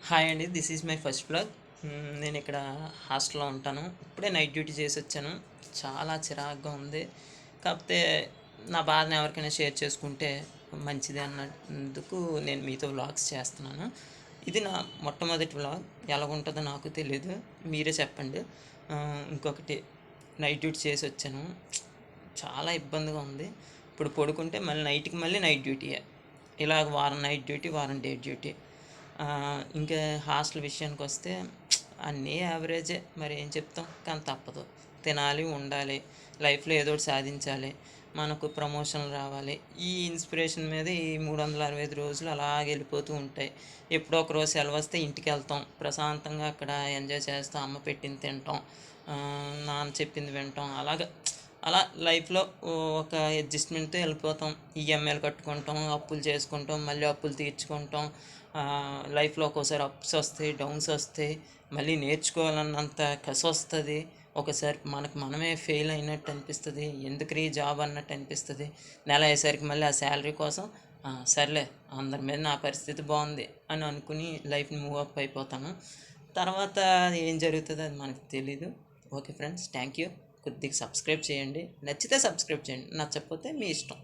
Hi అండి, this is my first blog. నేను ఇక్కడ హాస్టల్లో ఉంటాను. ఇప్పుడే నైట్ డ్యూటీ చేసి వచ్చాను. చాలా చిరాకుగా ఉంది. కాకపోతే నా బాధను ఎవరికైనా షేర్ చేసుకుంటే మంచిది అన్నందుకు నేను మీతో వ్లాగ్స్ చేస్తున్నాను. ఇది నా మొట్టమొదటి వ్లాగ్. ఎలాగుంటుందో నాకు తెలీదు, మీరే చెప్పండి. ఇంకొకటి, నైట్ డ్యూటీ చేసి వచ్చాను. చాలా ఇబ్బందిగా ఉంది. ఇప్పుడు పడుకుంటే మళ్ళీ నైట్కి మళ్ళీ నైట్ డ్యూటీయే. ఇలా వారం నైట్ డ్యూటీ, వారం డే డ్యూటీ. ఇంకా హాస్టల్ విషయానికి వస్తే అన్నీ యావరేజే, మరి ఏం చెప్తాం, కానీ తప్పదు. తినాలి, ఉండాలి, లైఫ్లో ఏదో ఒకటి సాధించాలి, మనకు ప్రమోషన్లు రావాలి. ఈ ఇన్స్పిరేషన్ మీద ఈ 365 రోజులు అలాగే వెళ్ళిపోతూ ఉంటాయి. ఎప్పుడో ఒక రోజు సెలవు వస్తే ఇంటికి వెళ్తాం, ప్రశాంతంగా అక్కడ ఎంజాయ్ చేస్తాం, అమ్మ పెట్టింది తింటాం, నాన్న చెప్పింది వింటాం. అలా లైఫ్లో ఒక అడ్జస్ట్మెంట్తో వెళ్ళిపోతాం. ఈఎంఐలు కట్టుకుంటాం, అప్పులు చేసుకుంటాం, మళ్ళీ అప్పులు తీర్చుకుంటాం. లైఫ్లో ఒక్కోసారి అప్స్ వస్తాయి, డౌన్స్ వస్తాయి, మళ్ళీ నేర్చుకోవాలన్నంత కసి వస్తుంది. ఒకసారి మనమే ఫెయిల్ అయినట్టు అనిపిస్తుంది, ఎందుకు ఈ జాబ్ అన్నట్టు అనిపిస్తుంది. నెల అయ్యేసరికి మళ్ళీ ఆ శాలరీ కోసం సర్లే, అందరి మీద నా పరిస్థితి బాగుంది అని అనుకుని లైఫ్ని మూవ్ అప్ అయిపోతాను. తర్వాత ఏం జరుగుతుందో అది మనకు తెలీదు. Okay friends, thank you. కొద్దిగా సబ్స్క్రైబ్ చేయండి, నచ్చితే సబ్స్క్రైబ్ చేయండి, నచ్చకపోతే మీ ఇష్టం.